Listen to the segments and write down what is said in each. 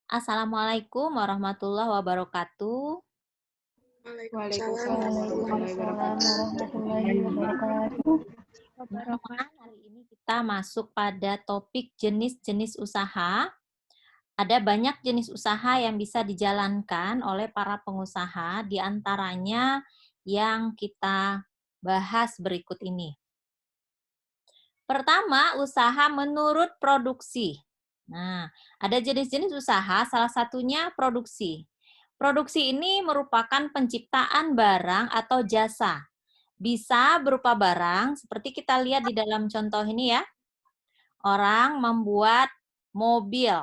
Assalamualaikum warahmatullahi wabarakatuh. Waalaikumsalam warahmatullahi Waalaikumsalam wabarakatuh. warahmatullahi wabarakatuh. Nah, hari ini kita masuk pada topik jenis-jenis usaha. Ada banyak jenis usaha yang bisa dijalankan oleh para pengusaha, di antaranya yang kita bahas berikut ini. Pertama, usaha menurut produksi. Nah, ada jenis-jenis usaha, salah satunya produksi. Produksi ini merupakan penciptaan barang atau jasa. Bisa berupa barang, seperti kita lihat di dalam contoh ini ya. Orang membuat mobil,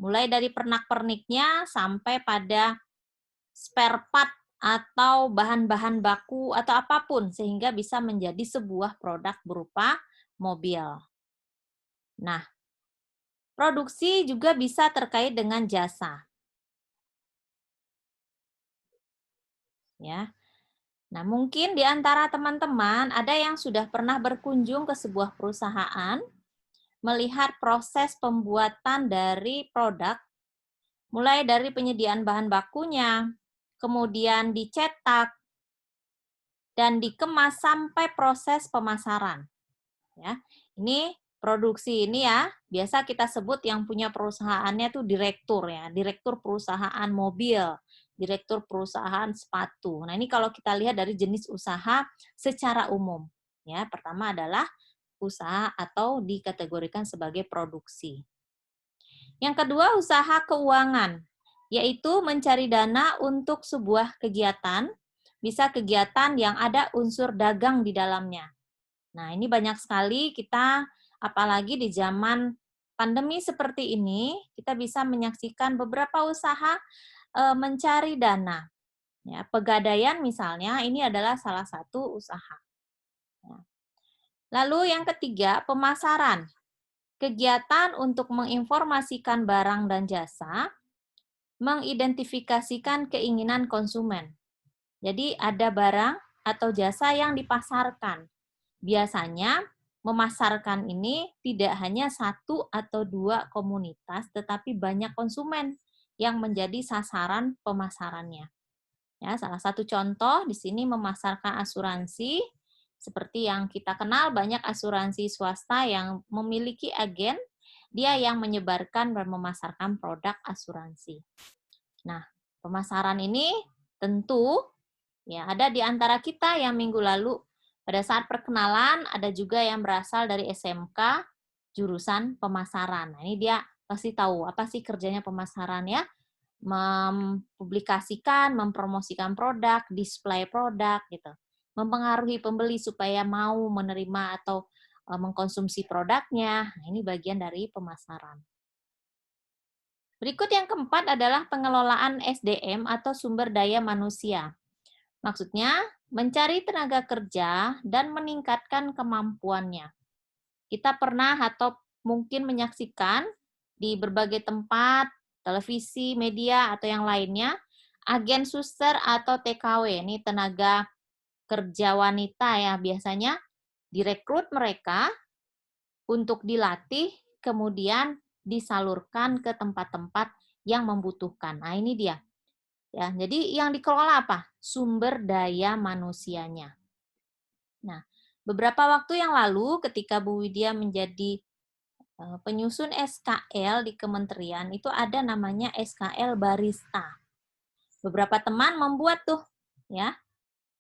mulai dari pernak-perniknya sampai pada spare part atau bahan-bahan baku atau apapun, sehingga bisa menjadi sebuah produk berupa mobil. Nah, produksi juga bisa terkait dengan jasa. Ya. Nah, mungkin di antara teman-teman ada yang sudah pernah berkunjung ke sebuah perusahaan, melihat proses pembuatan dari produk, mulai dari penyediaan bahan bakunya, kemudian dicetak, dan dikemas sampai proses pemasaran. Ya, ini produksi ini ya, biasa kita sebut yang punya perusahaannya tuh direktur ya, direktur perusahaan mobil, direktur perusahaan sepatu. Nah, ini kalau kita lihat dari jenis usaha secara umum. Ya, pertama adalah usaha atau dikategorikan sebagai produksi. Yang kedua, usaha keuangan, yaitu mencari dana untuk sebuah kegiatan, bisa kegiatan yang ada unsur dagang di dalamnya. Nah, ini banyak sekali kita, apalagi di zaman pandemi seperti ini, kita bisa menyaksikan beberapa usaha mencari dana. Ya, pegadaian misalnya, ini adalah salah satu usaha. Ya. Lalu yang ketiga, pemasaran. Kegiatan untuk menginformasikan barang dan jasa, mengidentifikasikan keinginan konsumen. Jadi ada barang atau jasa yang dipasarkan. Biasanya memasarkan ini tidak hanya satu atau dua komunitas, tetapi banyak konsumen yang menjadi sasaran pemasarannya. Ya, salah satu contoh di sini memasarkan asuransi, seperti yang kita kenal banyak asuransi swasta yang memiliki agen, dia yang menyebarkan dan memasarkan produk asuransi. Nah, pemasaran ini tentu ya ada di antara kita yang minggu lalu pada saat perkenalan ada juga yang berasal dari SMK jurusan pemasaran. Nah, ini dia pasti tahu apa sih kerjanya pemasaran ya. Mempublikasikan, mempromosikan produk, display produk gitu. Mempengaruhi pembeli supaya mau menerima atau mengkonsumsi produknya. Nah, ini bagian dari pemasaran. Berikut yang keempat adalah pengelolaan SDM atau sumber daya manusia. Maksudnya, mencari tenaga kerja dan meningkatkan kemampuannya. Kita pernah atau mungkin menyaksikan di berbagai tempat, televisi, media, atau yang lainnya, agen suster atau TKW, ini tenaga kerja wanita ya, biasanya direkrut mereka untuk dilatih, kemudian disalurkan ke tempat-tempat yang membutuhkan. Nah, ini dia. Ya, jadi yang dikelola apa? Sumber daya manusianya. Nah, beberapa waktu yang lalu ketika Bu Widya menjadi penyusun SKL di kementerian, itu ada namanya SKL barista. Beberapa teman membuat tuh, ya,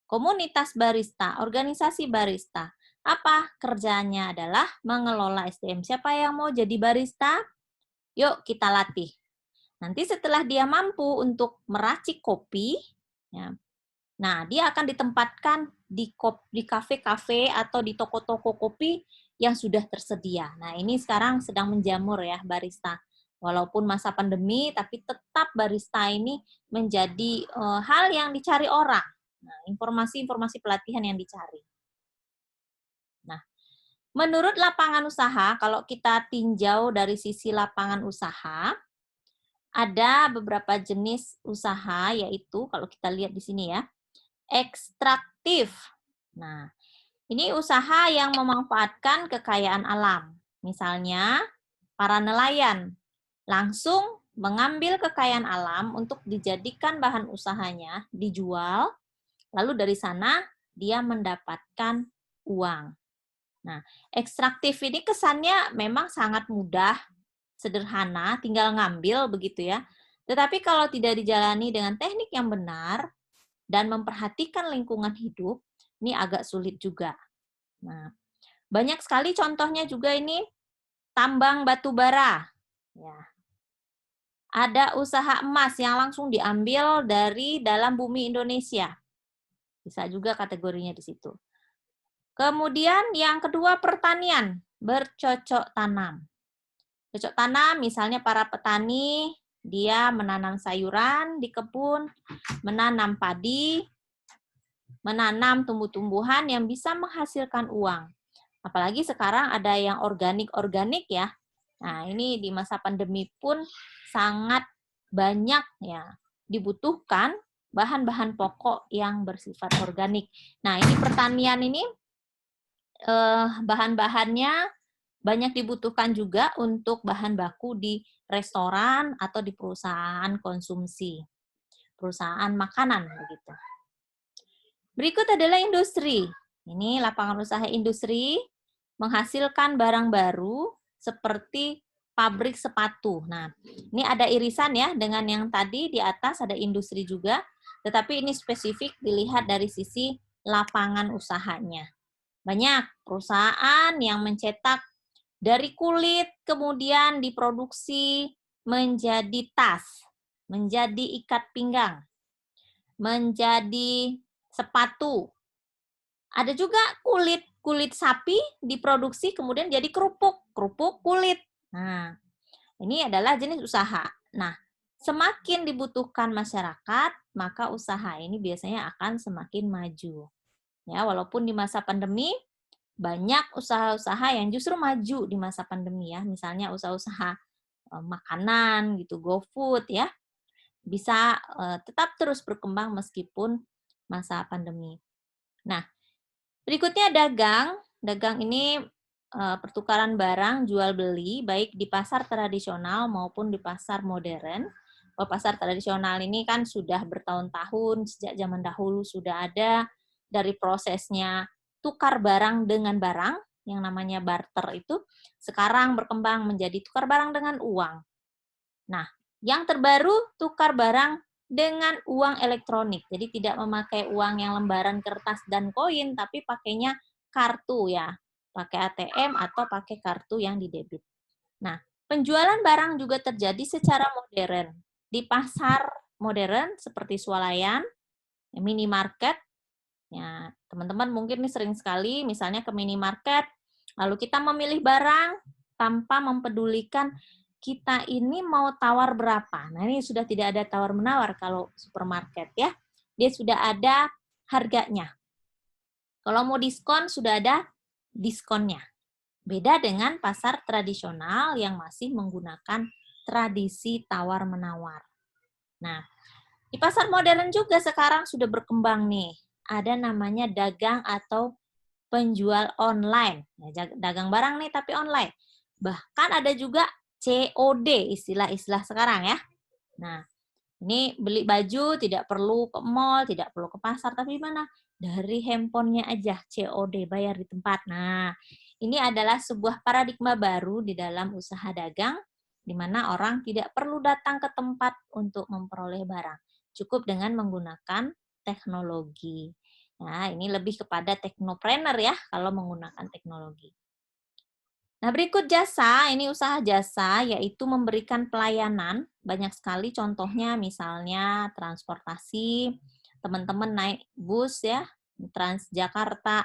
komunitas barista, organisasi barista. Apa kerjanya adalah mengelola SDM. Siapa yang mau jadi barista? Yuk kita latih. Nanti setelah dia mampu untuk meracik kopi, ya, nah dia akan ditempatkan di kafe-kafe atau di toko-toko kopi yang sudah tersedia. Nah ini sekarang sedang menjamur ya barista. Walaupun masa pandemi, tapi tetap barista ini menjadi hal yang dicari orang. Nah, informasi-informasi pelatihan yang dicari. Nah, menurut lapangan usaha, kalau kita tinjau dari sisi lapangan usaha, ada beberapa jenis usaha, yaitu kalau kita lihat di sini ya, ekstraktif. Nah, ini usaha yang memanfaatkan kekayaan alam. Misalnya, para nelayan langsung mengambil kekayaan alam untuk dijadikan bahan usahanya, dijual, lalu dari sana dia mendapatkan uang. Nah, ekstraktif ini kesannya memang sangat mudah, sederhana, tinggal ngambil begitu ya. Tetapi kalau tidak dijalani dengan teknik yang benar dan memperhatikan lingkungan hidup, ini agak sulit juga. Nah, banyak sekali contohnya juga ini tambang batu bara. Ya. Ada usaha emas yang langsung diambil dari dalam bumi Indonesia. Bisa juga kategorinya di situ. Kemudian yang kedua pertanian, bercocok tanam. Cocok tanam misalnya para petani, dia menanam sayuran di kebun, menanam padi, menanam tumbuh-tumbuhan yang bisa menghasilkan uang. Apalagi sekarang ada yang organik-organik ya. Nah, ini di masa pandemi pun sangat banyak ya dibutuhkan bahan-bahan pokok yang bersifat organik. Nah, ini pertanian ini bahan-bahannya banyak dibutuhkan juga untuk bahan baku di restoran atau di perusahaan konsumsi, perusahaan makanan begitu. Berikut adalah industri. Ini lapangan usaha industri menghasilkan barang baru seperti pabrik sepatu. Nah, ini ada irisan ya dengan yang tadi di atas ada industri juga, tetapi ini spesifik dilihat dari sisi lapangan usahanya. Banyak perusahaan yang mencetak dari kulit kemudian diproduksi menjadi tas, menjadi ikat pinggang, menjadi sepatu. Ada juga kulit sapi diproduksi kemudian jadi kerupuk kulit. Nah, ini adalah jenis usaha. Nah, semakin dibutuhkan masyarakat, maka usaha ini biasanya akan semakin maju. Ya, walaupun di masa pandemi banyak usaha-usaha yang justru maju di masa pandemi ya. Misalnya usaha-usaha makanan gitu, GoFood ya. Bisa tetap terus berkembang meskipun masa pandemi. Nah, berikutnya dagang. Dagang ini pertukaran barang jual beli baik di pasar tradisional maupun di pasar modern. Pasar tradisional ini kan sudah bertahun-tahun, sejak zaman dahulu sudah ada, dari prosesnya tukar barang dengan barang, yang namanya barter itu, sekarang berkembang menjadi tukar barang dengan uang. Nah, yang terbaru tukar barang dengan uang elektronik. Jadi tidak memakai uang yang lembaran kertas dan koin, tapi pakainya kartu ya. Pakai ATM atau pakai kartu yang didebit. Nah, penjualan barang juga terjadi secara modern. Di pasar modern seperti swalayan, minimarket, ya teman-teman mungkin ini sering sekali misalnya ke minimarket, lalu kita memilih barang tanpa mempedulikan kita ini mau tawar berapa. Nah, ini sudah tidak ada tawar-menawar kalau supermarket ya. Dia sudah ada harganya. Kalau mau diskon, sudah ada diskonnya. Beda dengan pasar tradisional yang masih menggunakan tradisi tawar-menawar. Nah, di pasar modern juga sekarang sudah berkembang nih. Ada namanya dagang atau penjual online. Dagang barang nih tapi online. Bahkan ada juga COD, istilah-istilah sekarang ya. Nah, ini beli baju tidak perlu ke mall, tidak perlu ke pasar, tapi mana? Dari handphonenya aja, COD, bayar di tempat. Nah, ini adalah sebuah paradigma baru di dalam usaha dagang, di mana orang tidak perlu datang ke tempat untuk memperoleh barang. Cukup dengan menggunakan teknologi. Nah, ini lebih kepada teknopreneur ya, kalau menggunakan teknologi. Nah, berikut jasa, ini usaha jasa, yaitu memberikan pelayanan. Banyak sekali contohnya, misalnya transportasi, teman-teman naik bus ya, Transjakarta,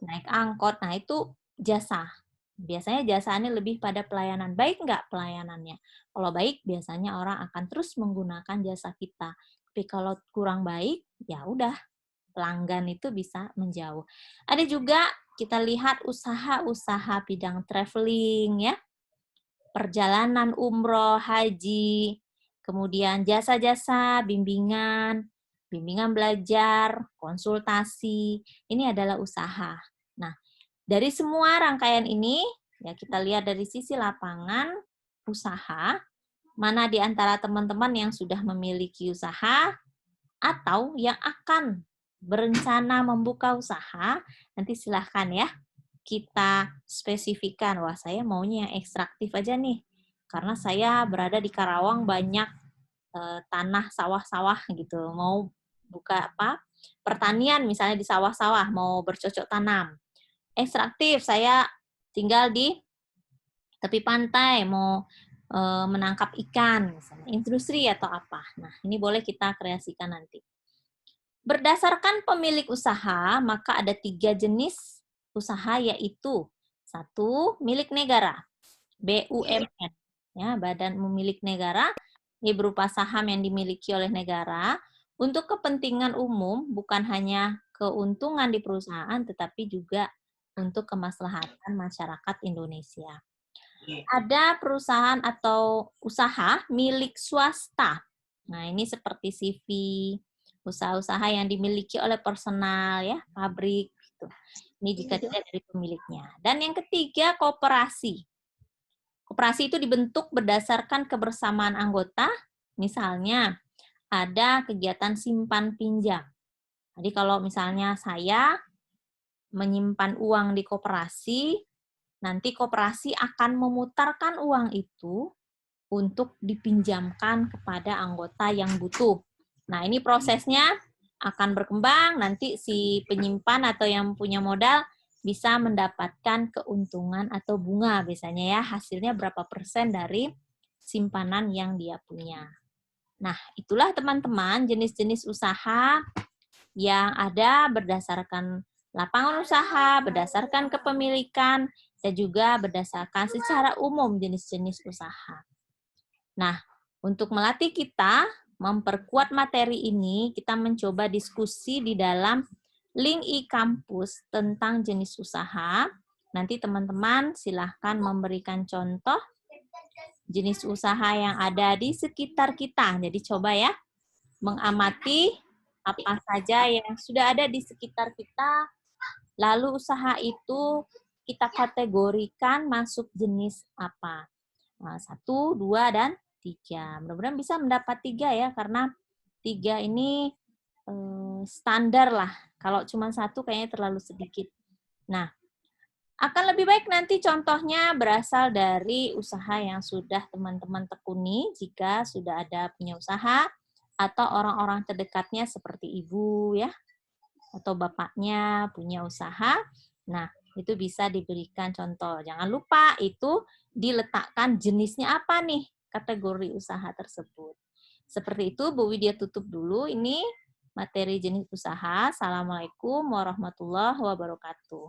naik angkot, nah itu jasa. Biasanya jasa ini lebih pada pelayanan. Baik nggak pelayanannya? Kalau baik, biasanya orang akan terus menggunakan jasa kita. Tapi kalau kurang baik, ya udah, pelanggan itu bisa menjauh. Ada juga kita lihat usaha-usaha bidang traveling ya, perjalanan umroh, haji, kemudian jasa-jasa bimbingan, bimbingan belajar, konsultasi, ini adalah usaha. Nah, dari semua rangkaian ini, ya kita lihat dari sisi lapangan usaha, Mana di antara teman-teman yang sudah memiliki usaha atau yang akan berencana membuka usaha, nanti silahkan ya kita spesifikkan. Wah, saya maunya yang ekstraktif aja nih, karena saya berada di Karawang banyak tanah sawah-sawah gitu. Mau buka apa? Pertanian misalnya di sawah-sawah, mau bercocok tanam. Ekstraktif, saya tinggal di tepi pantai, mau menangkap ikan, misalnya industri atau apa. Nah, ini boleh kita kreasikan nanti. Berdasarkan pemilik usaha, maka ada 3 jenis usaha, yaitu 1, milik negara, BUMN, ya, badan milik negara. Ini berupa saham yang dimiliki oleh negara untuk kepentingan umum, bukan hanya keuntungan di perusahaan, tetapi juga untuk kemaslahatan masyarakat Indonesia. Ada perusahaan atau usaha milik swasta. Nah, ini seperti CV, usaha-usaha yang dimiliki oleh personal, ya, pabrik, gitu. Ini jika tidak dari pemiliknya. Dan yang ketiga, koperasi. Koperasi itu dibentuk berdasarkan kebersamaan anggota, misalnya ada kegiatan simpan pinjam. Jadi kalau misalnya saya menyimpan uang di koperasi, nanti koperasi akan memutarkan uang itu untuk dipinjamkan kepada anggota yang butuh. Nah, ini prosesnya akan berkembang, nanti si penyimpan atau yang punya modal bisa mendapatkan keuntungan atau bunga biasanya ya, hasilnya berapa persen dari simpanan yang dia punya. Nah, itulah teman-teman jenis-jenis usaha yang ada berdasarkan lapangan usaha, berdasarkan kepemilikan, dan juga berdasarkan secara umum jenis-jenis usaha. Nah, untuk melatih kita memperkuat materi ini, kita mencoba diskusi di dalam link e-kampus tentang jenis usaha. Nanti teman-teman silahkan memberikan contoh jenis usaha yang ada di sekitar kita. Jadi coba ya, mengamati apa saja yang sudah ada di sekitar kita, lalu usaha itu kita kategorikan masuk jenis apa. 1, 2, dan 3. Mudah-mudahan bisa mendapat 3 ya, karena 3 ini standar lah. Kalau cuma 1 kayaknya terlalu sedikit. Nah, akan lebih baik nanti contohnya berasal dari usaha yang sudah teman-teman tekuni, jika sudah ada punya usaha, atau orang-orang terdekatnya seperti ibu ya, atau bapaknya punya usaha. Nah, itu bisa diberikan contoh. Jangan lupa itu diletakkan jenisnya apa nih, kategori usaha tersebut. Seperti itu, Bu Widya tutup dulu ini materi jenis usaha. Assalamualaikum warahmatullahi wabarakatuh.